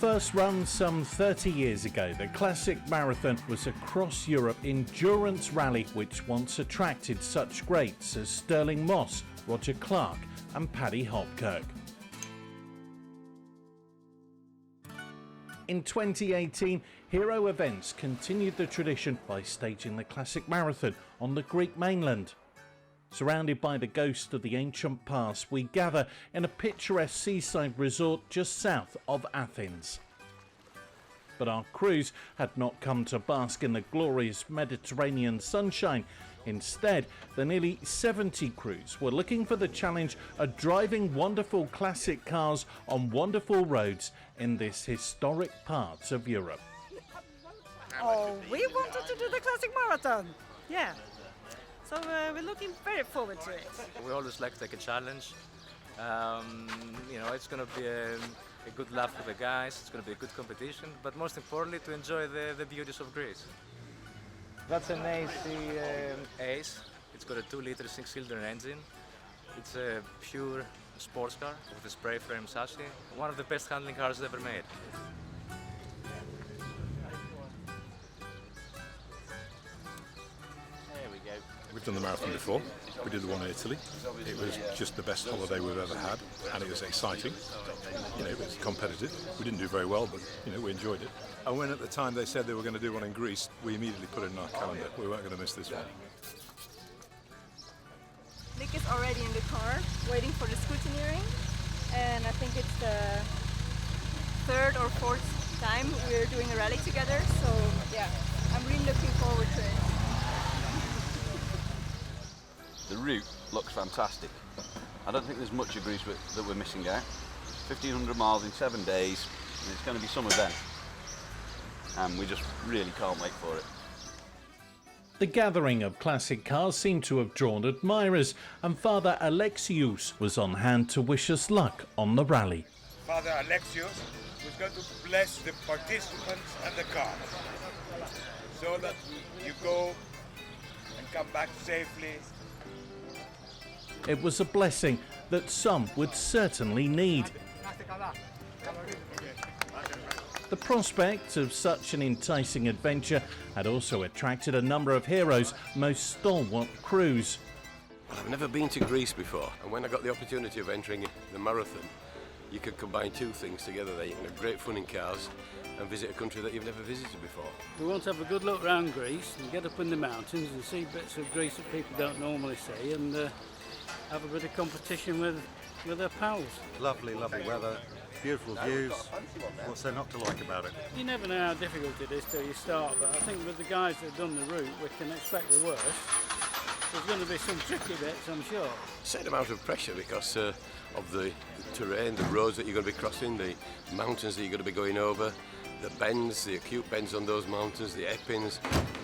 First run some 30 years ago, the classic marathon was a cross-Europe endurance rally which once attracted such greats as Stirling Moss, Roger Clark and Paddy Hopkirk. In 2018, Hero Events continued the tradition by staging the classic marathon on the Greek mainland. Surrounded by the ghost of the ancient past, we gather in a picturesque seaside resort just south of Athens. But our crews had not come to bask in the glorious Mediterranean sunshine. Instead, the nearly 70 crews were looking for the challenge of driving wonderful classic cars on wonderful roads in this historic part of Europe. Oh, we wanted to do the classic marathon. Yeah. So we're looking very forward to it. We always like to take a challenge. It's going to be a good laugh with the guys, it's going to be a good competition, but most importantly to enjoy the beauties of Greece. That's an Ace. It's got a 2-liter 6-cylinder engine. It's a pure sports car with a spray frame chassis. One of the best handling cars ever made. There we go. We've done the marathon before. We did the one in Italy. It was just the best holiday we've ever had, and it was exciting. It was competitive. We didn't do very well, but we enjoyed it. And when at the time they said they were going to do one in Greece, we immediately put it in our calendar. We weren't going to miss this one. Nick is already in the car, waiting for the scrutineering, and I think it's the 3rd or 4th time we're doing a rally together. So yeah, I'm really looking forward to it. The route looks fantastic. I don't think there's much of Greece that we're missing out. 1,500 miles in 7 days, and it's going to be some event. And we just really can't wait for it. The gathering of classic cars seemed to have drawn admirers, and Father Alexios was on hand to wish us luck on the rally. Father Alexios was going to bless the participants and the cars, so that you go and come back safely. It was a blessing that some would certainly need. The prospect of such an enticing adventure had also attracted a number of Hero's most stalwart crews. Well, I've never been to Greece before, and when I got the opportunity of entering the marathon, you could combine two things together there. You can have great fun in cars and visit a country that you've never visited before. We want to have a good look around Greece and get up in the mountains and see bits of Greece that people don't normally see, and have a bit of competition with our pals. Lovely weather, beautiful views. What's there not to like about it? You never know how difficult it is till you start, but I think with the guys that have done the route, we can expect the worst. There's going to be some tricky bits, I'm sure. Same amount of pressure because of the terrain, the roads that you're going to be crossing, the mountains that you're going to be going over, the bends, the acute bends on those mountains, the hairpins.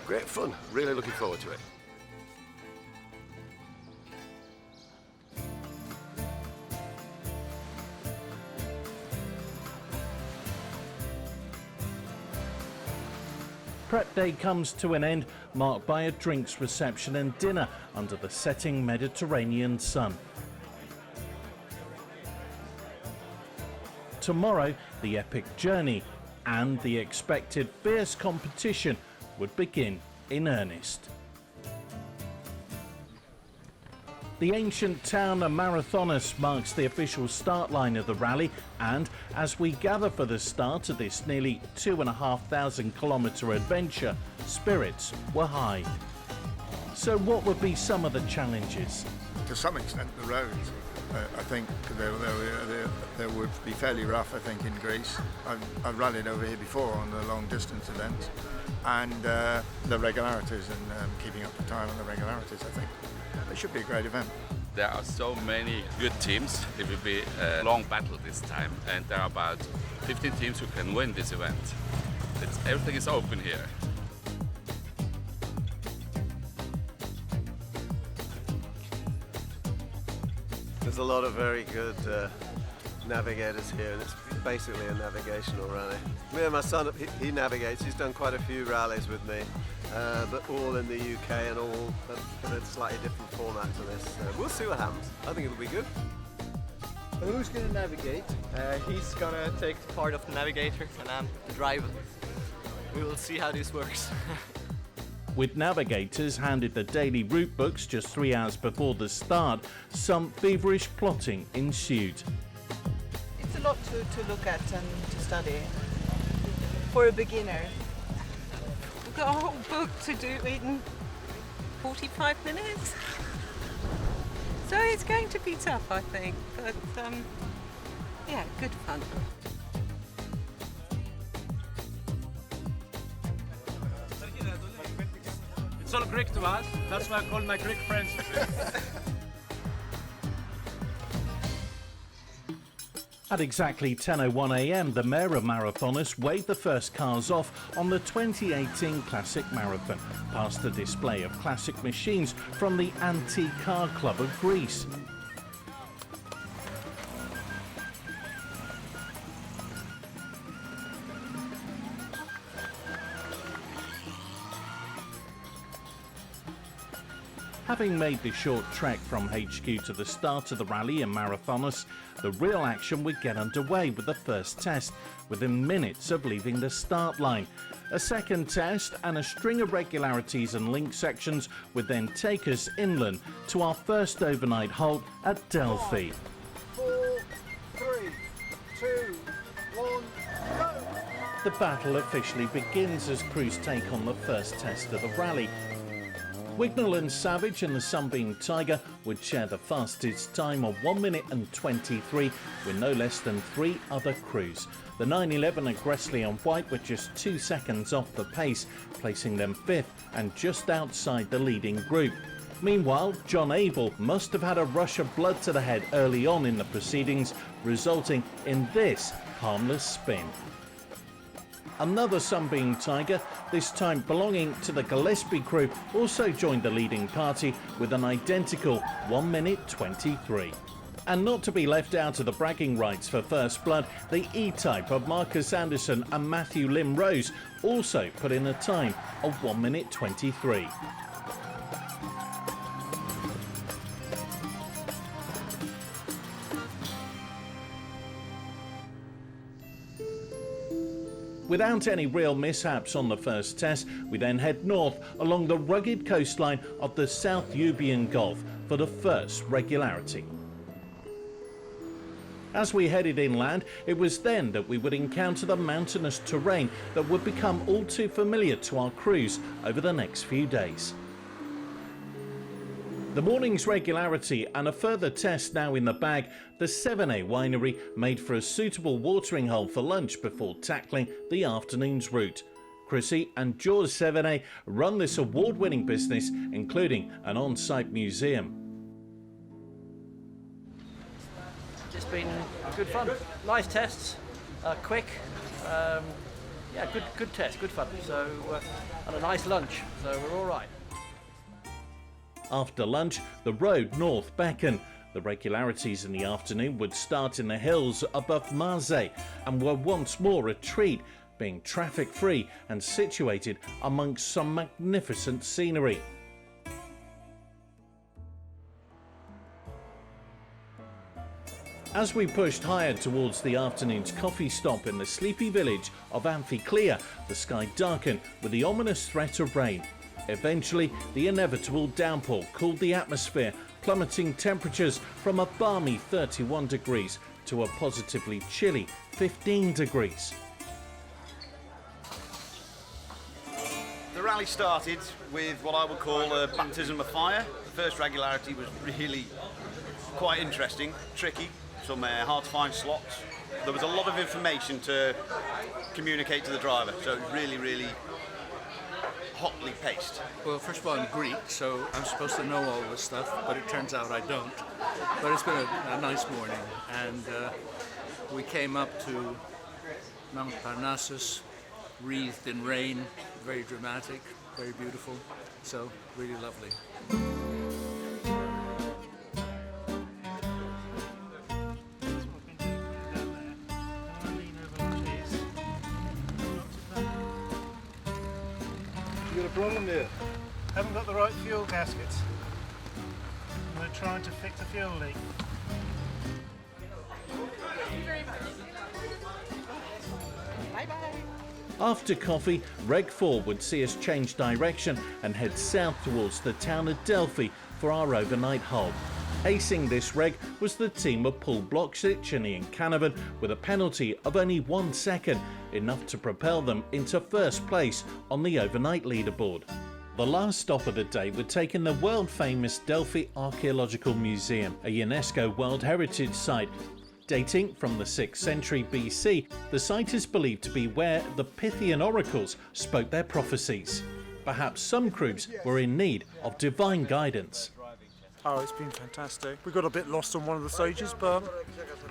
Great fun, really looking forward to it. Prep day comes to an end, marked by a drinks reception and dinner under the setting Mediterranean sun. Tomorrow, the epic journey and the expected fierce competition would begin in earnest. The ancient town of Marathonus marks the official start line of the rally, and as we gather for the start of this nearly 2,500 kilometre adventure, spirits were high. So what would be some of the challenges? To some extent the roads. I think they would be fairly rough, I think, in Greece. I've rallied over here before on the long distance events, and the regularities and keeping up the time on the regularities, I think. It should be a great event. There are so many good teams. It will be a long battle this time, and there are about 15 teams who can win this event. Everything is open here. There's a lot of very good navigators here, and it's basically a navigational rally. Me and my son, he navigates. He's done quite a few rallies with me, but all in the UK and all in a slightly different format to this. We'll see what happens. I think it'll be good. Who's going to navigate? He's gonna take part of the navigator and I'm the driver. We will see how this works. With navigators handed the daily route books just 3 hours before the start, some feverish plotting ensued. It's a lot to look at and to study For a beginner. we've got a whole book to do in 45 minutes. So it's going to be tough, I think, but yeah, good fun. It's all Greek to us. That's why I call my Greek friends. At exactly 10:01 a.m, the Mera marathoners waved the first cars off on the 2018 Classic Marathon, past a display of classic machines from the Antique Car Club of Greece. Having made the short trek from HQ to the start of the rally in Marathonus, the real action would get underway with the first test within minutes of leaving the start line. A second test and a string of regularities and link sections would then take us inland to our first overnight halt at Delphi. 4, 3, 2, 1, go! The battle officially begins as crews take on the first test of the rally. Wignall and Savage and the Sunbeam Tiger would share the fastest time of 1 minute and 23 with no less than 3 other crews. The 911 and Gressley and White were just 2 seconds off the pace, placing them 5th and just outside the leading group. Meanwhile, John Abel must have had a rush of blood to the head early on in the proceedings, resulting in this harmless spin. Another Sunbeam Tiger, this time belonging to the Gillespie crew, also joined the leading party with an identical 1 minute 23. And not to be left out of the bragging rights for first blood, the E-Type of Marcus Anderson and Matthew Lim Rose also put in a time of 1 minute 23. Without any real mishaps on the first test, we then head north along the rugged coastline of the South Euboean Gulf for the first regularity. As we headed inland, it was then that we would encounter the mountainous terrain that would become all too familiar to our crews over the next few days. The morning's regularity and a further test now in the bag, the 7A winery made for a suitable watering hole for lunch before tackling the afternoon's route. Chrissy and George 7A run this award-winning business, including an on-site museum. It's been good fun. Nice tests, quick. Yeah, good test, good fun. So, and a nice lunch. So we're all right. After lunch, the road north beckoned. The regularities in the afternoon would start in the hills above Marseille and were once more a treat, being traffic-free and situated amongst some magnificent scenery. As we pushed higher towards the afternoon's coffee stop in the sleepy village of Amphiclea, the sky darkened with the ominous threat of rain. Eventually, the inevitable downpour cooled the atmosphere, plummeting temperatures from a balmy 31 degrees to a positively chilly 15 degrees. The rally started with what I would call a baptism of fire. The first regularity was really quite interesting, tricky, some hard to find slots. There was a lot of information to communicate to the driver, so it was really hotly paced. Well, first of all, I'm Greek, so I'm supposed to know all this stuff, but it turns out I don't. But it's been a nice morning, and we came up to Mount Parnassus, wreathed in rain, very dramatic, very beautiful, so really lovely. You got a problem there? Haven't got the right fuel gaskets. We're trying to fix a fuel leak. After coffee, Reg 4 would see us change direction and head south towards the town of Delphi for our overnight halt. Acing this reg was the team of Paul Bloksic and Ian Canavan with a penalty of only 1 second, enough to propel them into first place on the overnight leaderboard. The last stop of the day would take in the world-famous Delphi Archaeological Museum, a UNESCO World Heritage Site. Dating from the 6th century BC, the site is believed to be where the Pythian oracles spoke their prophecies. Perhaps some groups were in need of divine guidance. Oh, it's been fantastic. We got a bit lost on one of the stages, but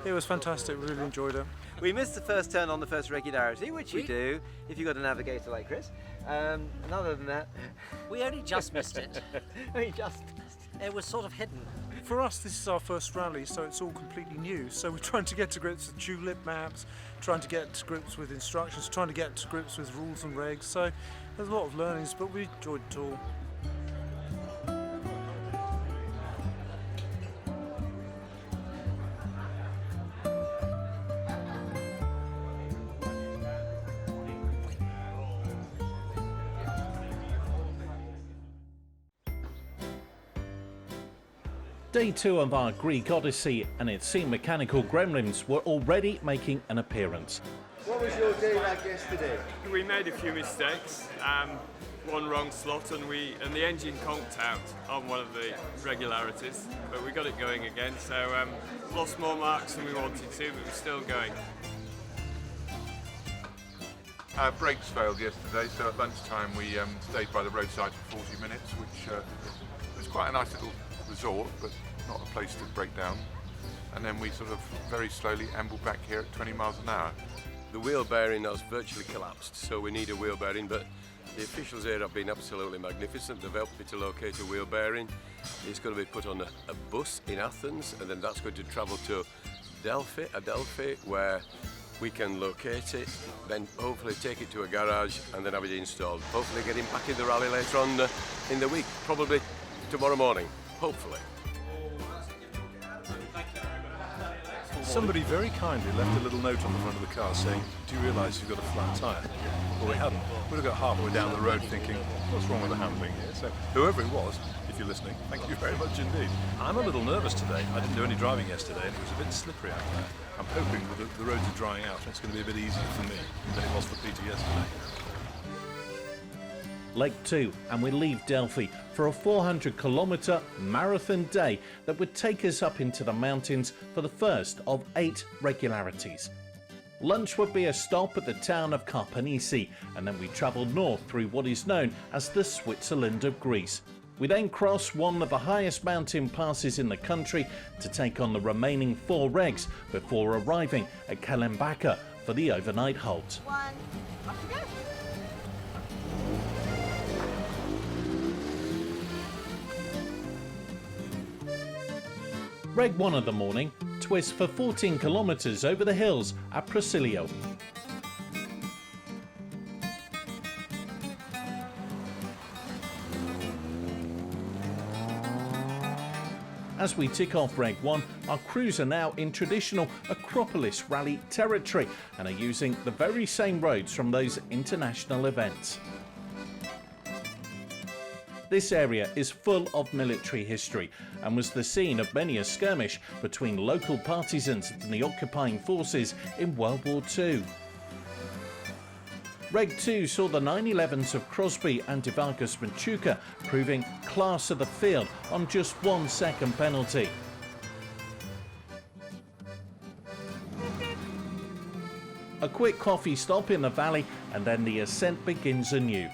it was fantastic. We really enjoyed it. We missed the first turn on the first regularity, which you do if you've got a navigator like Chris. And other than that... We only just missed it. Only just missed it. It was sort of hidden. For us, this is our first rally, so it's all completely new. So we're trying to get to grips with tulip maps, trying to get to grips with instructions, trying to get to grips with rules and regs. So there's a lot of learnings, but we enjoyed it all. Day 2 of our Greek Odyssey and its sea mechanical gremlins were already making an appearance. What was your day like yesterday? We made a few mistakes, one wrong slot, and the engine conked out on one of the regularities, but we got it going again, so lost more marks than we wanted to, but we're still going. Our brakes failed yesterday, so at lunchtime we stayed by the roadside for 40 minutes, which was quite a nice little resort, but not a place to break down. And then we sort of very slowly ambled back here at 20 miles an hour. The wheel bearing has virtually collapsed, so we need a wheel bearing, but the officials here have been absolutely magnificent. They've helped me to locate a wheel bearing. It's going to be put on a bus in Athens, and then that's going to travel to Delphi, where we can locate it, then hopefully take it to a garage and then have it installed. Hopefully get him back in the rally later on in the week, probably tomorrow morning, hopefully. Somebody very kindly left a little note on the front of the car saying, "Do you realise you've got a flat tyre?" Well, we hadn't. We'd have got halfway down the road thinking, what's wrong with the handling here? So whoever it was, if you're listening, thank you very much indeed. I'm a little nervous today. I didn't do any driving yesterday and it was a bit slippery out there. I'm hoping that the roads are drying out and it's going to be a bit easier for me than it was for Peter yesterday. Leg 2, and we leave Delphi for a 400-kilometre marathon day that would take us up into the mountains for the first of 8 regularities. Lunch would be a stop at the town of Karpanisi, and then we travelled north through what is known as the Switzerland of Greece. We then cross one of the highest mountain passes in the country to take on the remaining 4 regs before arriving at Kalembaka for the overnight halt. Off you go. Reg 1 of the morning, twist for 14 kilometres over the hills at Prasilio. As we tick off Reg 1, our crews are now in traditional Acropolis rally territory and are using the very same roads from those international events. This area is full of military history and was the scene of many a skirmish between local partisans and the occupying forces in World War II. Reg 2 saw the 911s of Crosby and Devargas Machuca proving class of the field on just 1 second penalty. A quick coffee stop in the valley and then the ascent begins anew.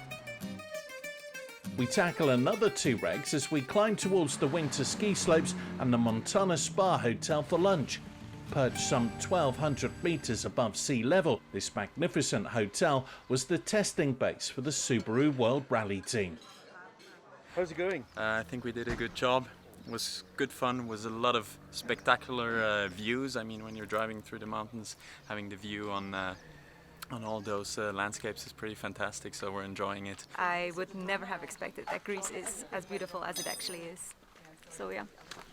We tackle another 2 regs as we climb towards the winter ski slopes and the Montana Spa Hotel for lunch. Perched some 1,200 metres above sea level, this magnificent hotel was the testing base for the Subaru World Rally team. How's it going? I think we did a good job. It was good fun. It was a lot of spectacular views. I mean, when you're driving through the mountains, having the view on all those landscapes is pretty fantastic, so we're enjoying it. I would never have expected that Greece is as beautiful as it actually is. So yeah,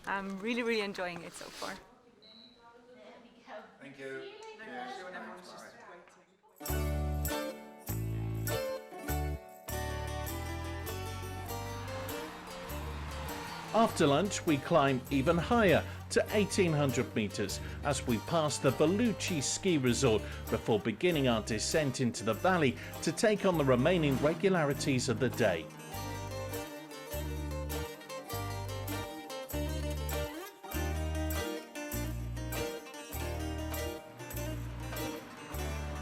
I'm really enjoying it so far. Thank you. After lunch, we climb even higher to 1,800 metres as we pass the Vellucci ski resort before beginning our descent into the valley to take on the remaining regularities of the day.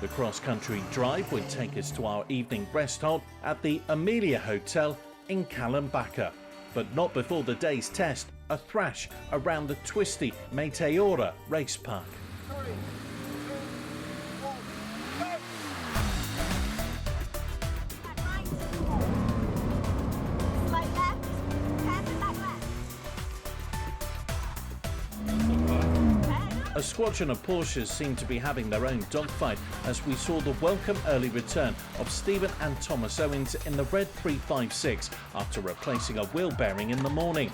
The cross-country drive would take us to our evening rest halt at the Amelia Hotel in Calambacca, but not before the day's test, a thrash around the twisty Meteora race park. A squadron of Porsches seemed to be having their own dogfight as we saw the welcome early return of Stephen and Thomas Owens in the red 356 after replacing a wheel bearing in the morning.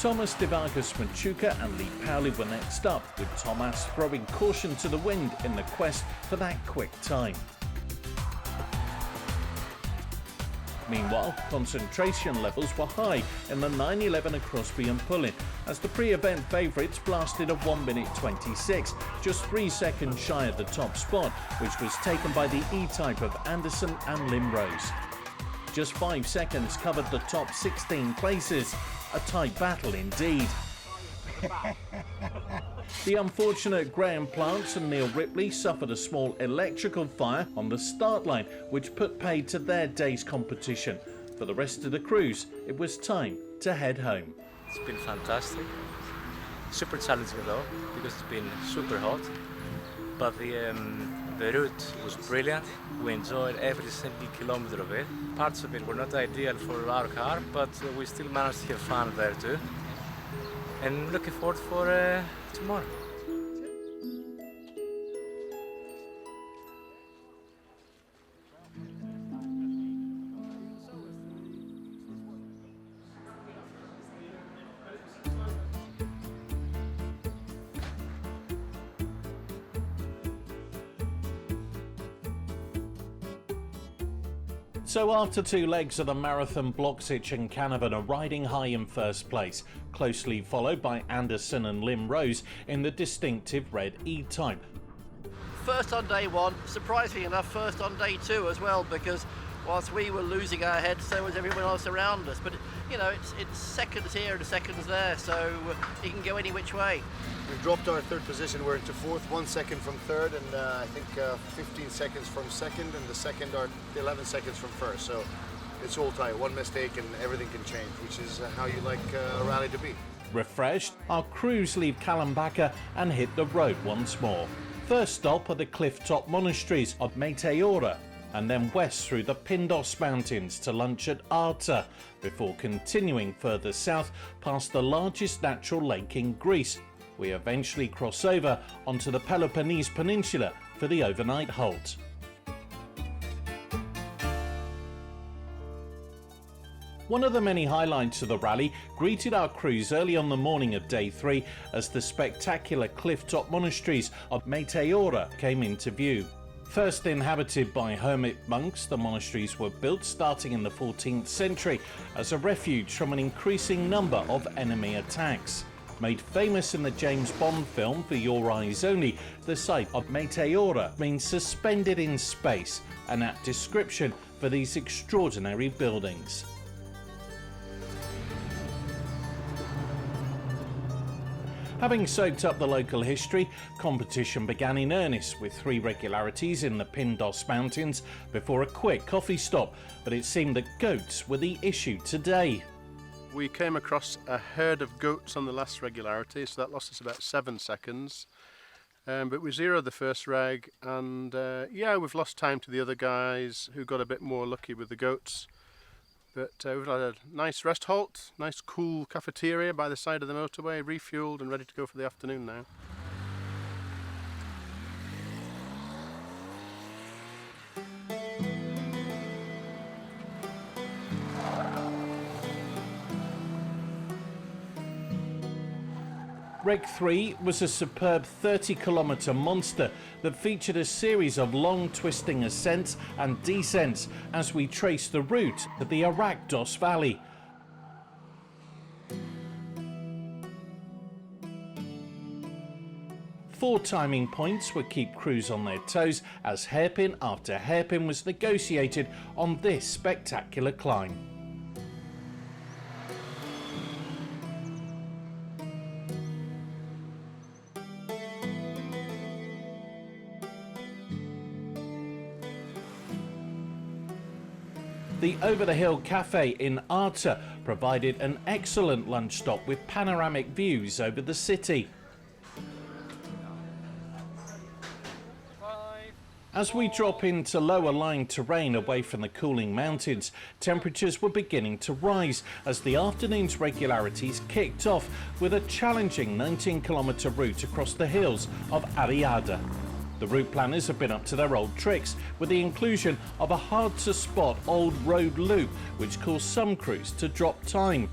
Thomas de Vargas Machuca and Lee Powley were next up, with Thomas throwing caution to the wind in the quest for that quick time. Meanwhile, concentration levels were high in the 911 Crosby and Pullen as the pre-event favourites blasted a 1 minute 26, just 3 seconds shy of the top spot, which was taken by the E-Type of Anderson and Limrose. Just 5 seconds covered the top 16 places, a tight battle indeed. The unfortunate Graham Plants and Neil Ripley suffered a small electrical fire on the start line, which put paid to their day's competition. For the rest of the cruise, it was time to head home. It's been fantastic. Super challenging though, because it's been super hot. But the route was brilliant. We enjoyed every single kilometer of it. Parts of it were not ideal for our car, but we still managed to have fun there too. And looking forward for tomorrow. So after 2 legs of the marathon, Bloxich and Canavan are riding high in first place, closely followed by Anderson and Limrose in the distinctive red E-Type. First on day one, surprisingly enough, first on day two as well, because whilst we were losing our heads, so was everyone else around us. But you know, it's seconds here and seconds there, so it can go any which way. We've dropped our third position, we're into fourth, 1 second from third, and I think 15 seconds from second, and the second are 11 seconds from first. So it's all tight. One mistake and everything can change, which is how you like a rally to be. Refreshed, our crews leave Calambacca and hit the road once more. First stop are the cliff-top monasteries of Meteora, and then west through the Pindos Mountains to lunch at Arta, before continuing further south past the largest natural lake in Greece. We eventually cross over onto the Peloponnese Peninsula for the overnight halt. One of the many highlights of the rally greeted our crews early on the morning of day 3 as the spectacular cliff-top monasteries of Meteora came into view. First inhabited by hermit monks, the monasteries were built starting in the 14th century as a refuge from an increasing number of enemy attacks. Made famous in the James Bond film For Your Eyes Only, the site of Meteora means suspended in space, an apt description for these extraordinary buildings. Having soaked up the local history, competition began in earnest with 3 regularities in the Pindos Mountains before a quick coffee stop, but it seemed that goats were the issue today. We came across a herd of goats on the last regularity, so that lost us about 7 seconds. But we zeroed the first reg, and yeah, we've lost time to the other guys who got a bit more lucky with the goats. But we've had a nice rest halt, nice cool cafeteria by the side of the motorway, refueled and ready to go for the afternoon now. Reg 3 was a superb 30-kilometre monster that featured a series of long twisting ascents and descents as we traced the route to the Arakdos Valley. Four timing points would keep crews on their toes as hairpin after hairpin was negotiated on this spectacular climb. The Over the Hill Cafe in Arta provided an excellent lunch stop with panoramic views over the city. As we drop into lower lying terrain away from the cooling mountains, temperatures were beginning to rise as the afternoon's regularities kicked off with a challenging 19-kilometre route across the hills of Ariada. The route planners have been up to their old tricks with the inclusion of a hard-to-spot old road loop which caused some crews to drop time.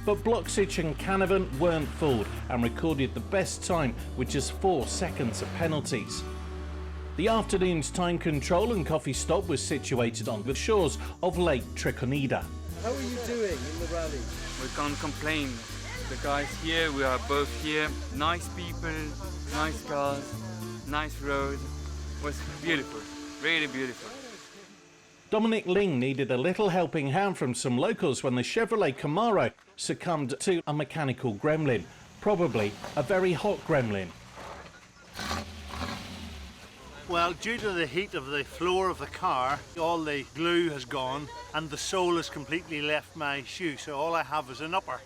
But Bloxich and Canavan weren't fooled and recorded the best time with just 4 seconds of penalties. The afternoon's time control and coffee stop was situated on the shores of Lake Trichonida. How are you doing in the rally? We can't complain. The guys here, we are both here. Nice people, nice cars, nice road. It was beautiful, really beautiful. Dominic Ling needed a little helping hand from some locals when the Chevrolet Camaro succumbed to a mechanical gremlin, probably a very hot gremlin. Well, due to the heat of the floor of the car, all the glue has gone and the sole has completely left my shoe, so all I have is an upper.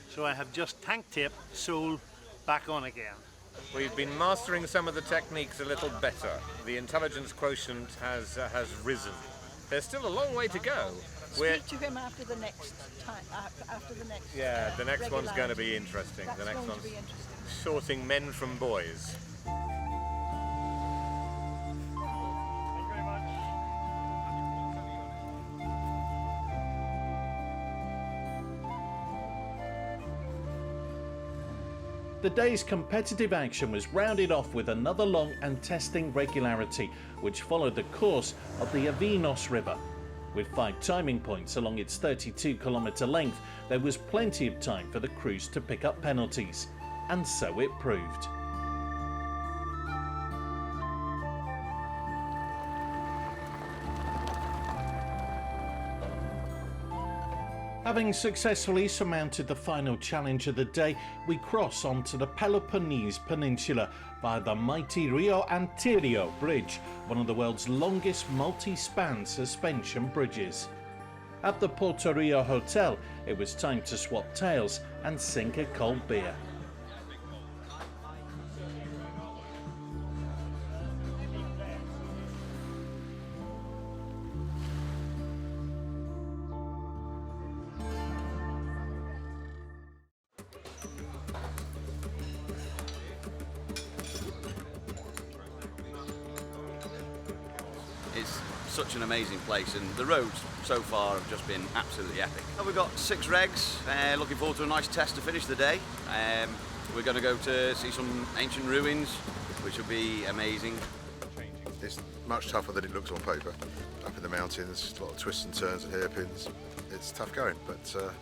So I have just tank tape sole back on again. We've been mastering some of the techniques a little better. The intelligence quotient has risen. There's still a long way to go. Speak to him after the next time. After the next. Yeah, the next one's going to be interesting. That's the next going to one's be interesting. sorting men from boys. The day's competitive action was rounded off with another long and testing regularity, which followed the course of the Avinos River. With 5 timing points along its 32-kilometre length, there was plenty of time for the crews to pick up penalties. And so it proved. Having successfully surmounted the final challenge of the day, we cross onto the Peloponnese Peninsula via the mighty Rio Antirio Bridge, one of the world's longest multi-span suspension bridges. At the Porto Rio Hotel, it was time to swap tails and sink a cold beer. It's such an amazing place, and the roads so far have just been absolutely epic. We've got 6 regs, looking forward to a nice test to finish the day. We're going to go to see some ancient ruins, which will be amazing. It's much tougher than it looks on paper. Up in the mountains, a lot of twists and turns and hairpins. It's tough going, but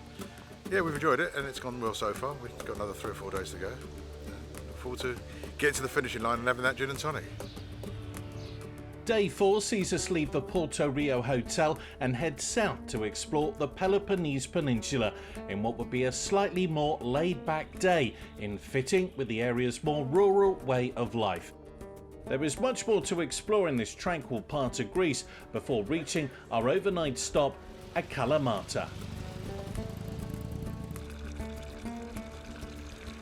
yeah, we've enjoyed it and it's gone well so far. We've got another 3 or 4 days to go. Look forward to getting to the finishing line and having that gin and tonic. Day 4 sees us leave the Porto Rio Hotel and head south to explore the Peloponnese Peninsula in what would be a slightly more laid-back day in fitting with the area's more rural way of life. There is much more to explore in this tranquil part of Greece before reaching our overnight stop at Kalamata.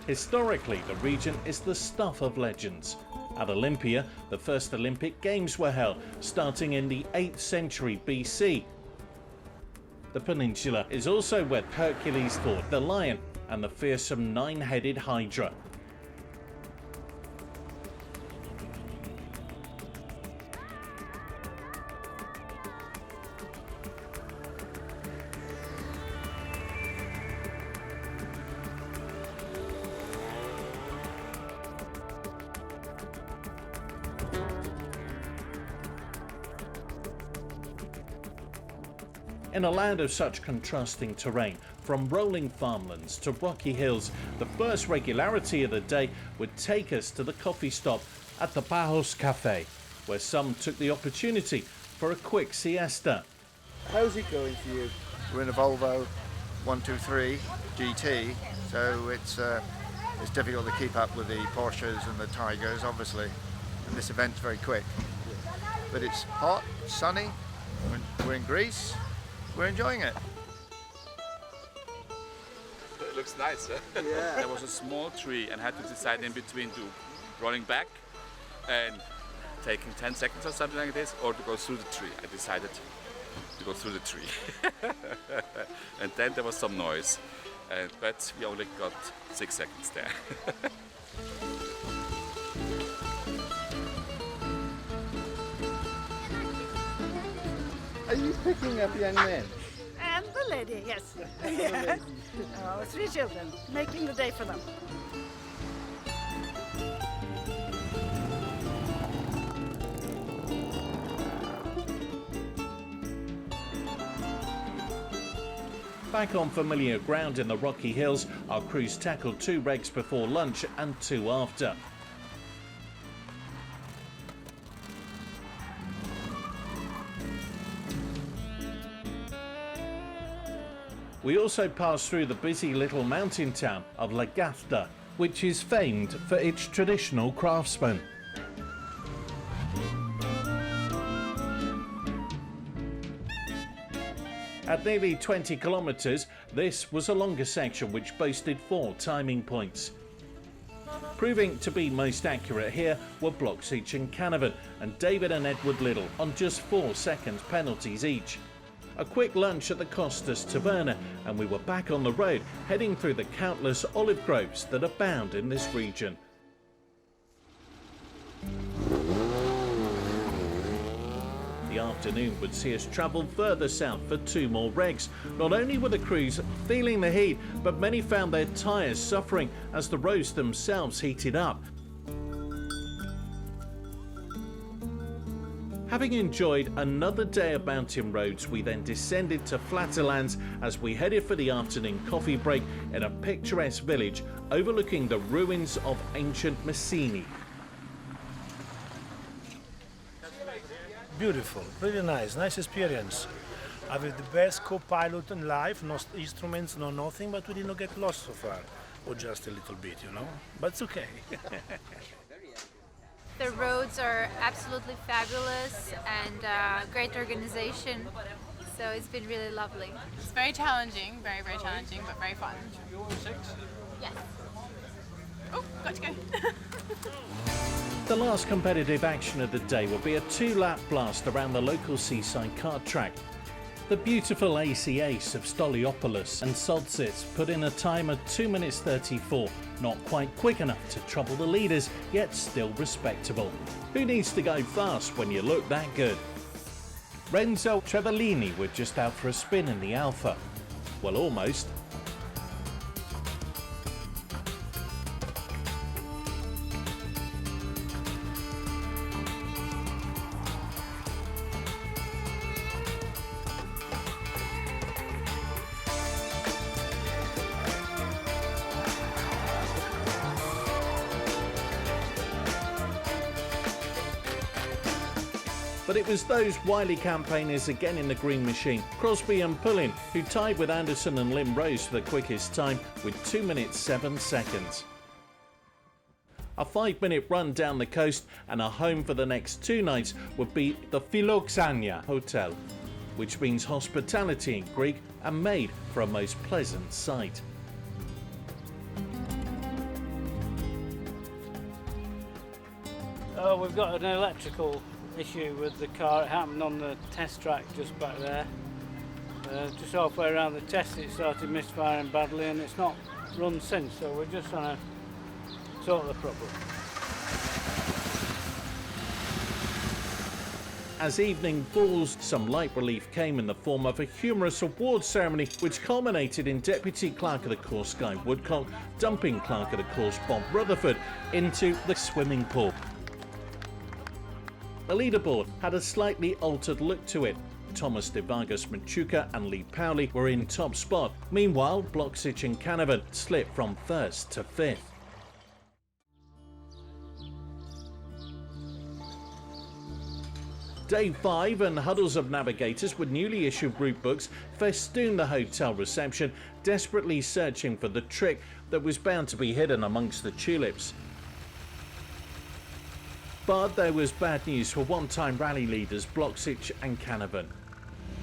Historically, the region is the stuff of legends. At Olympia, the first Olympic Games were held, starting in the 8th century BC. The peninsula is also where Hercules fought the lion and the fearsome 9-headed Hydra. In a land of such contrasting terrain, from rolling farmlands to rocky hills, the first regularity of the day would take us to the coffee stop at the Bajos Cafe, where some took the opportunity for a quick siesta. How's it going for you? We're in a Volvo 123 GT, so it's difficult to keep up with the Porsches and the Tigers, obviously, and this event's very quick. But it's hot, sunny, we're in Greece, we're enjoying it. It looks nice, huh? Yeah. There was a small tree and had to decide in between to rolling back and taking 10 seconds or something like this, or to go through the tree. I decided to go through the tree. And then there was some noise, but we only got 6 seconds there. Are you picking up young men? And the lady, yes. Yeah. 3 children, making the day for them. Back on familiar ground in the Rocky Hills, our crews tackled 2 regs before lunch and 2 after. We also passed through the busy little mountain town of Legazpi, which is famed for its traditional craftsmen. At nearly 20 kilometres, this was a longer section which boasted 4 timing points. Proving to be most accurate here were Bloxage and Canavan, and David and Edward Little on just 4-second penalties each. A quick lunch at the Costas Taverna, and we were back on the road, heading through the countless olive groves that abound in this region. The afternoon would see us travel further south for 2 more regs. Not only were the crews feeling the heat, but many found their tyres suffering as the roads themselves heated up. Having enjoyed another day of mountain roads, we then descended to flatter lands as we headed for the afternoon coffee break in a picturesque village overlooking the ruins of ancient Messini. Beautiful, really nice experience. I have the best co-pilot in life, no instruments, no nothing, but we did not get lost so far, or just a little bit, you know, but it's okay. The roads are absolutely fabulous and great organization, so it's been really lovely. It's very challenging, very challenging, but very fun. Yes. Oh, got to go. The last competitive action of the day will be a 2-lap blast around the local seaside kart track. The beautiful AC Ace of Stoliopolis and Solzits put in a time of 2 minutes 34, not quite quick enough to trouble the leaders, yet still respectable. Who needs to go fast when you look that good? Renzo Trevellini were just out for a spin in the Alpha. Well, almost. But it was those wily campaigners again in the green machine, Crosby and Pullin, who tied with Anderson and Lim Rose for the quickest time with 2 minutes 7 seconds. A 5-minute run down the coast and a home for the next 2 nights would be the Philoxania Hotel, which means hospitality in Greek and made for a most pleasant sight. Oh, we've got an electrical issue with the car. It happened on the test track just back there. Just halfway around the test it started misfiring badly and it's not run since, so we're just trying to sort the problem. As evening falls, some light relief came in the form of a humorous awards ceremony which culminated in Deputy Clerk of the Course Guy Woodcock dumping Clerk of the Course Bob Rutherford into the swimming pool. The leaderboard had a slightly altered look to it. Thomas de Vargas Machuca and Lee Powley were in top spot. Meanwhile, Bloksic and Canavan slipped from 1st to 5th. Day 5 and huddles of navigators with newly issued route books festooned the hotel reception, desperately searching for the trick that was bound to be hidden amongst the tulips. But there was bad news for one-time rally leaders Bloksic and Canavan.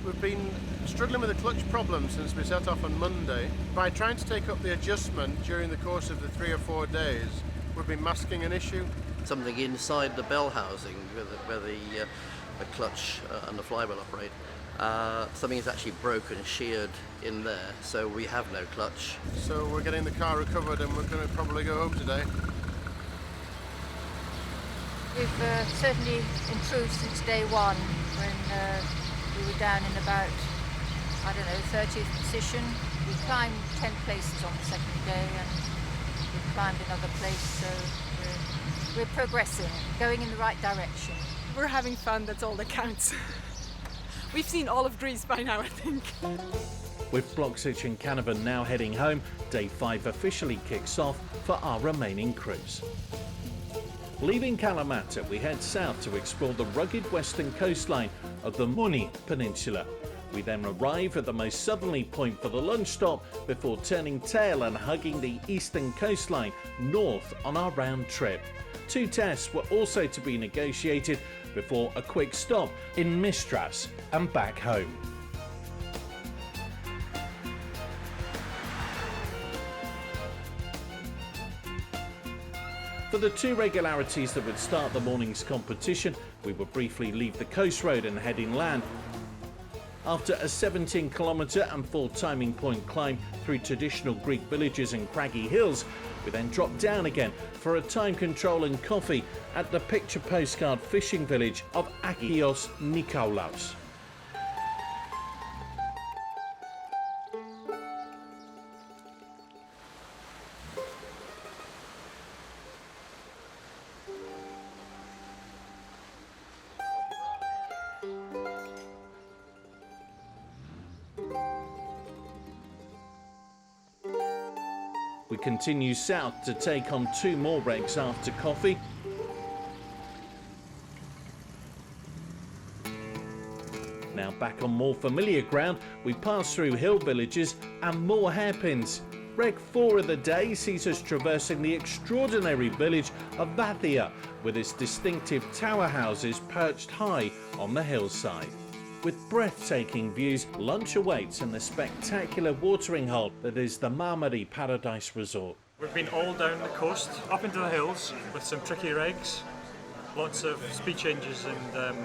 We've been struggling with a clutch problem since we set off on Monday. By trying to take up the adjustment during the course of the 3 or 4 days, we've been masking an issue. Something inside the bell housing where the clutch and the flywheel operate. Something is actually broken, sheared in there, so we have no clutch. So we're getting the car recovered and we're going to probably go home today. We've certainly improved since day 1 when we were down in about, 30th position. We climbed 10 places on the second day and we've climbed another place, so we're progressing, going in the right direction. We're having fun, that's all that counts. We've seen all of Greece by now, I think. With Bloksic and Canavan now heading home, day 5 officially kicks off for our remaining crews. Leaving Kalamata, we head south to explore the rugged western coastline of the Muni Peninsula. We then arrive at the most southerly point for the lunch stop before turning tail and hugging the eastern coastline north on our round trip. 2 tests were also to be negotiated before a quick stop in Mistras and back home. For the 2 regularities that would start the morning's competition, we would briefly leave the coast road and head inland. After a 17-kilometre and 4 timing point climb through traditional Greek villages and craggy hills, we then drop down again for a time control and coffee at the picture postcard fishing village of Agios Nikolaos. We continue south to take on 2 more regs after coffee. Now back on more familiar ground, we pass through hill villages and more hairpins. Reg 4 of the day sees us traversing the extraordinary village of Vathia with its distinctive tower houses perched high on the hillside. With breathtaking views, lunch awaits in the spectacular watering hole that is the Marmari Paradise Resort. We've been all down the coast, up into the hills with some tricky regs, lots of speed changes and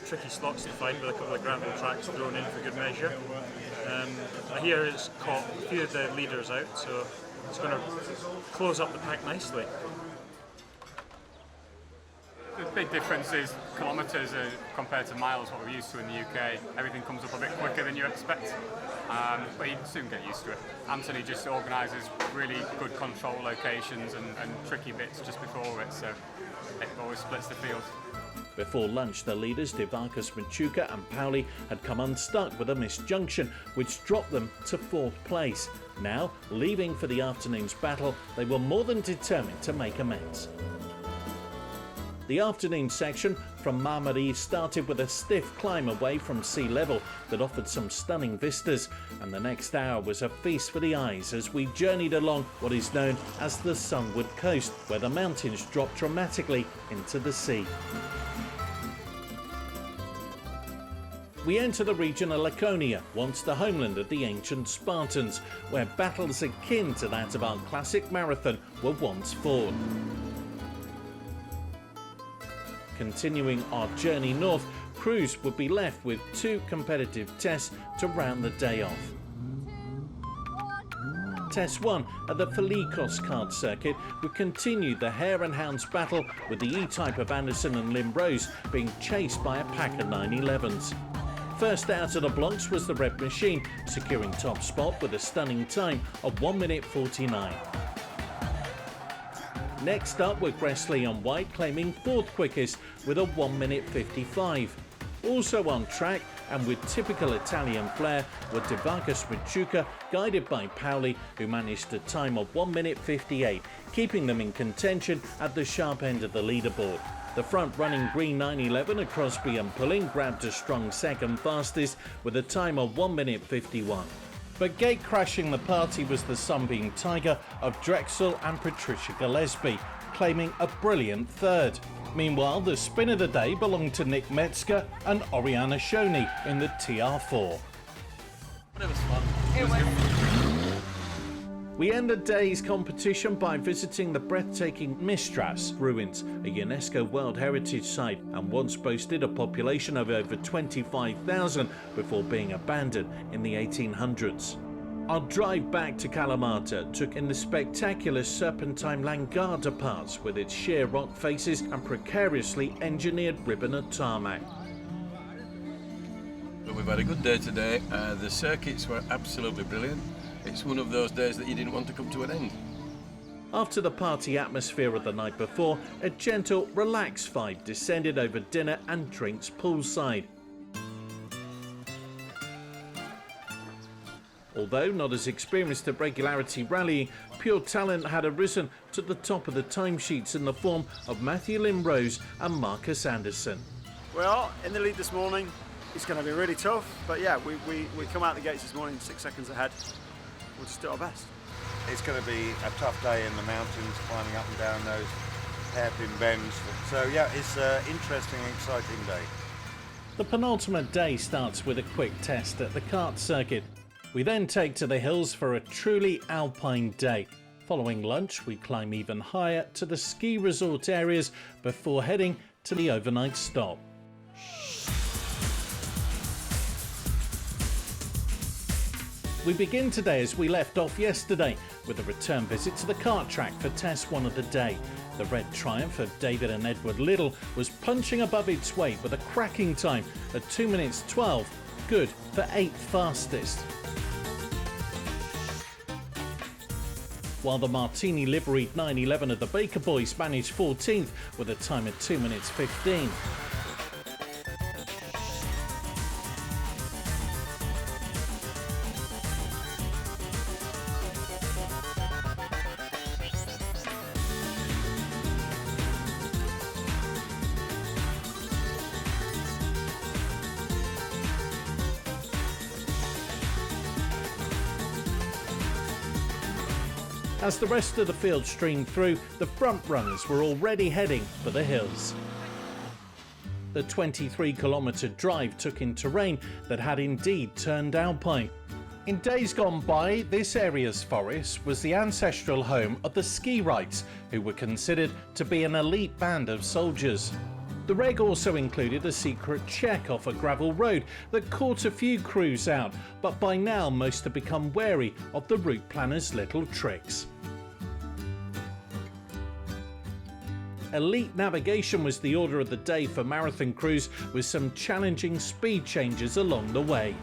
tricky slots to find with a couple of gravel tracks thrown in for good measure. I hear it's caught a few of the leaders out, so it's going to close up the pack nicely. The big difference is kilometres compared to miles, what we're used to in the UK. Everything comes up a bit quicker than you expect, but you soon get used to it. Anthony just organises really good control locations and tricky bits just before it, so it always splits the field. Before lunch, the leaders de Vargas Machuca and Powley had come unstuck with a missed junction, which dropped them to 4th place. Now, leaving for the afternoon's battle, they were more than determined to make amends. The afternoon section from Marmari started with a stiff climb away from sea level that offered some stunning vistas, and the next hour was a feast for the eyes as we journeyed along what is known as the Sunward Coast, where the mountains drop dramatically into the sea. We enter the region of Laconia, once the homeland of the ancient Spartans, where battles akin to that of our classic marathon were once fought. Continuing our journey north, crews would be left with 2 competitive tests to round the day off. Test 1 at the Filikos kart circuit would continue the hare and hounds battle, with the E-type of Anderson and Limbrose being chased by a pack of 911s. First out of the blocks was the Red Machine, securing top spot with a stunning time of 1 minute 49. Next up were Gressley on White claiming 4th quickest with a 1 minute 55. Also on track, and with typical Italian flair were De Vargas Machuca, guided by Pauli, who managed a time of 1 minute 58, keeping them in contention at the sharp end of the leaderboard. The front-running green 911 of Crosby and Pulling grabbed a strong second fastest with a time of 1 minute 51. But gate-crashing the party was the Sunbeam Tiger of Drexel and Patricia Gillespie, claiming a brilliant third. Meanwhile, the spin of the day belonged to Nick Metzger and Oriana Shoney in the TR4. It was fun. We end the day's competition by visiting the breathtaking Mistras ruins, a UNESCO World Heritage Site, and once boasted a population of over 25,000 before being abandoned in the 1800s. Our drive back to Kalamata took in the spectacular Serpentine Langarda Pass with its sheer rock faces and precariously engineered ribbon of tarmac. We've had a good day today. The circuits were absolutely brilliant. It's one of those days that you didn't want to come to an end. After the party atmosphere of the night before, a gentle, relaxed vibe descended over dinner and drinks poolside. Although not as experienced at regularity rallying, pure talent had arisen to the top of the timesheets in the form of Matthew Limrose and Marcus Anderson. Well, in the lead this morning, it's going to be really tough, but yeah, we come out the gates this morning 6 seconds ahead. We'll just do our best. It's going to be a tough day in the mountains, climbing up and down those hairpin bends. So yeah, it's an interesting, exciting day. The penultimate day starts with a quick test at the kart circuit. We then take to the hills for a truly alpine day. Following lunch, we climb even higher to the ski resort areas before heading to the overnight stop. We begin today as we left off yesterday with a return visit to the kart track for test one of the day. The red Triumph of David and Edward Little was punching above its weight with a cracking time at 2 minutes 12, good for 8th fastest. While the Martini liveried 911 of the Baker Boys managed 14th with a time of 2 minutes 15. As the rest of the field streamed through, the front runners were already heading for the hills. The 23-kilometre drive took in terrain that had indeed turned alpine. In days gone by, this area's forest was the ancestral home of the ski rights, who were considered to be an elite band of soldiers. The reg also included a secret check off a gravel road that caught a few crews out, but by now most had become wary of the route planners' little tricks. Elite navigation was the order of the day for marathon crews, with some challenging speed changes along the way.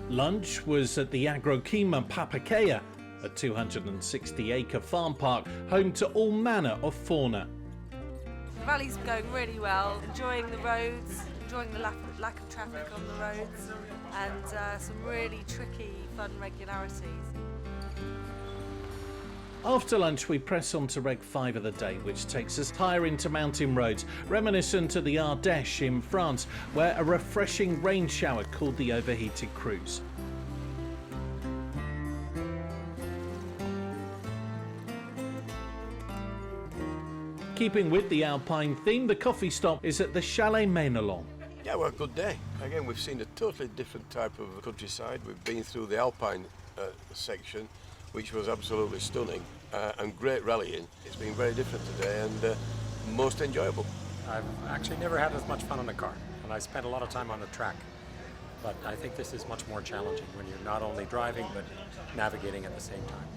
Lunch was at the Agrokema Papakea, a 260-acre farm park home to all manner of fauna. The rally's going really well, enjoying the roads, enjoying the lack of traffic on the roads, and some really tricky, fun regularities. After lunch, we press on to Reg 5 of the day, which takes us higher into mountain roads, reminiscent of the Ardèche in France, where a refreshing rain shower cooled the overheated crews. Keeping with the Alpine theme, the coffee stop is at the Chalet Maynelon. Yeah, well, good day. Again, we've seen a totally different type of countryside. We've been through the Alpine section, which was absolutely stunning, and great rallying. It's been very different today and most enjoyable. I've actually never had as much fun on a car, and I spent a lot of time on the track. But I think this is much more challenging when you're not only driving, but navigating at the same time.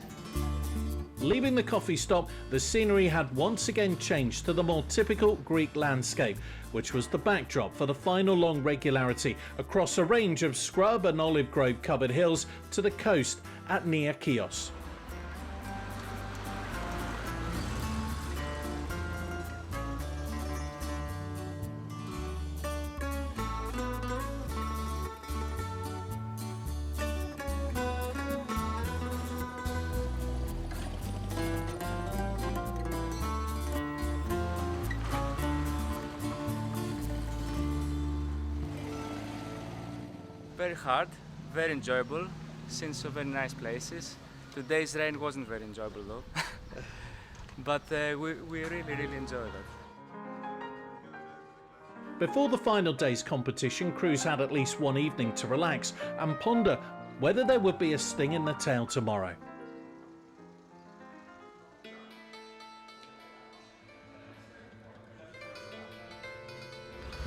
Leaving the coffee stop, the scenery had once again changed to the more typical Greek landscape, which was the backdrop for the final long regularity across a range of scrub and olive grove covered hills to the coast at near Chios. Very hard, very enjoyable, seen so very nice places. Today's rain wasn't very enjoyable though, but we really enjoyed it. Before the final day's competition, crews had at least one evening to relax and ponder whether there would be a sting in the tail tomorrow.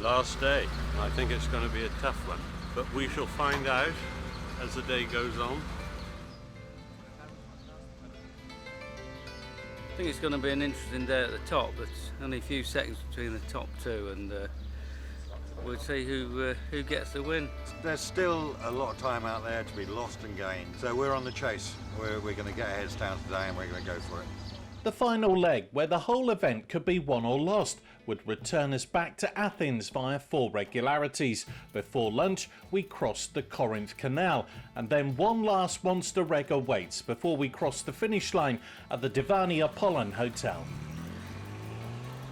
Last day. I think it's going to be a tough one, but we shall find out as the day goes on. I think it's going to be an interesting day at the top. It's only a few seconds between the top two, and we'll see who gets the win. There's still a lot of time out there to be lost and gained, so we're on the chase. We're going to get our heads down today and we're going to go for it. The final leg, where the whole event could be won or lost, would return us back to Athens via 4 regularities. Before lunch, we crossed the Corinth Canal, and then one last monster reg awaits before we cross the finish line at the Divani Apollon Hotel.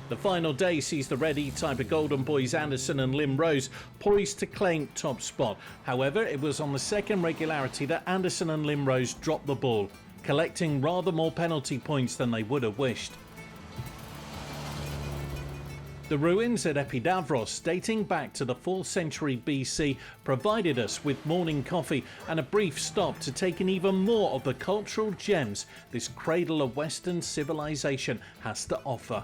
The final day sees the Red E-Type of Golden Boys Anderson and Lim Rose poised to claim top spot. However, it was on the second regularity that Anderson and Lim Rose dropped the ball, collecting rather more penalty points than they would have wished. The ruins at Epidavros, dating back to the 4th century BC, provided us with morning coffee and a brief stop to take in even more of the cultural gems this cradle of Western civilization has to offer.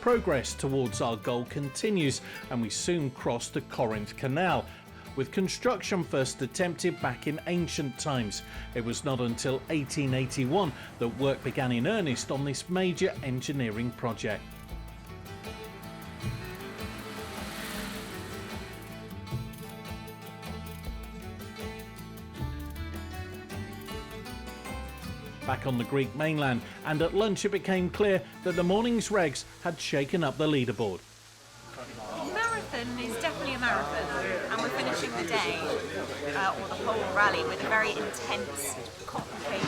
Progress towards our goal continues, and we soon cross the Corinth Canal, with construction first attempted back in ancient times. It was not until 1881 that work began in earnest on this major engineering project. Back on the Greek mainland, and at lunch it became clear that the morning's regs had shaken up the leaderboard. Marathon is definitely a marathon, and we're finishing the day, or the whole rally, with a very intense, complicated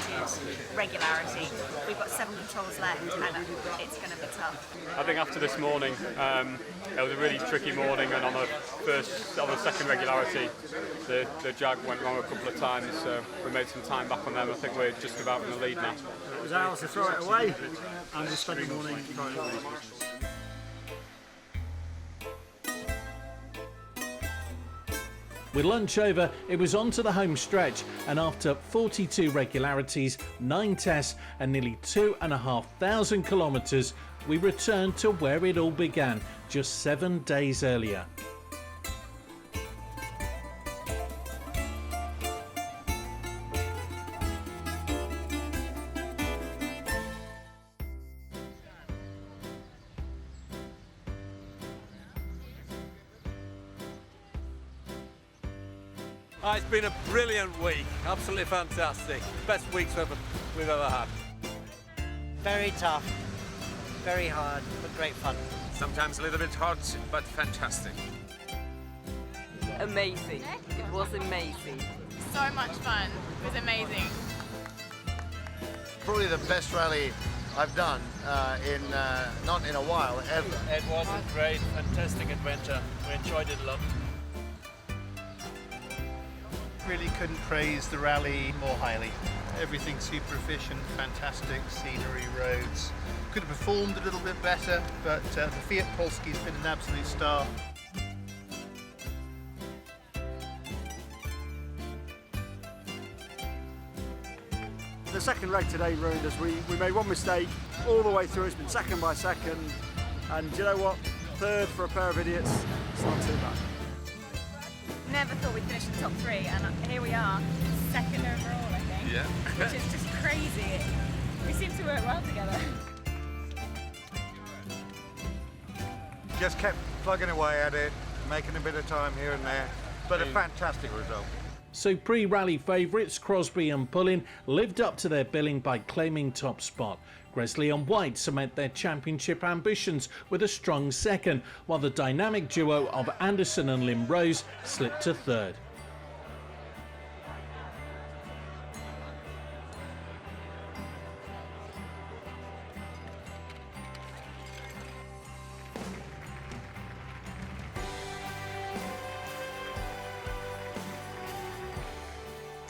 regularity. We've got 7 controls left, and it's going to be tough. I think after this morning, it was a really tricky morning, and on the second regularity, the jag went wrong a couple of times, so we made some time back on them. I think we're just about in the lead now. It was ours to throw it away, and we spent the morning throwing it away. With lunch over, it was on to the home stretch, and after 42 regularities, 9 tests and nearly 2,500 kilometres, we returned to where it all began just 7 days earlier. It's been a brilliant week, absolutely fantastic. Best weeks we've ever had. Very tough, very hard, but great fun. Sometimes a little bit hot, but fantastic. Amazing. It was amazing. So much fun. It was amazing. Probably the best rally I've done not in a while, ever. It was a great, fantastic adventure. We enjoyed it a lot. Really couldn't praise the rally more highly. Everything super efficient, fantastic scenery, roads. Could have performed a little bit better, but the Fiat Polski's been an absolute star. the second reg today ruined us. We made one mistake all the way through. It's been second by second, and do you know what? Third for a pair of idiots. It's not too bad. Never thought we'd finish in the top 3, and here we are, second overall, I think. Yeah. Which is just crazy. We seem to work well together. Just kept plugging away at it, making a bit of time here and there, but a fantastic result. So pre-rally favourites Crosby and Pullin lived up to their billing by claiming top spot. Gresley and White cement their championship ambitions with a strong second, while the dynamic duo of Anderson and Lim Rose slipped to third.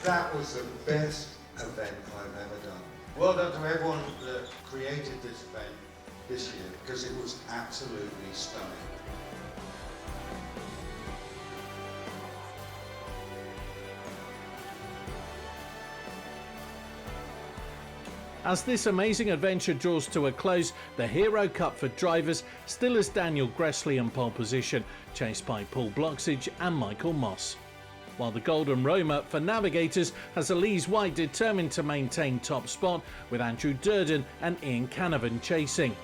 That was the best event I've ever done. Well done to everyone that created this event this year, because it was absolutely stunning. As this amazing adventure draws to a close, the Hero Cup for drivers still has Daniel Gresley in pole position, chased by Paul Bloxage and Michael Moss. While the Golden Roma for navigators has Elise White determined to maintain top spot, with Andrew Durden and Ian Canavan chasing.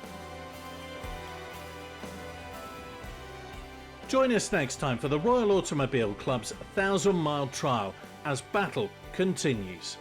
Join us next time for the Royal Automobile Club's 1,000-mile trial as battle continues.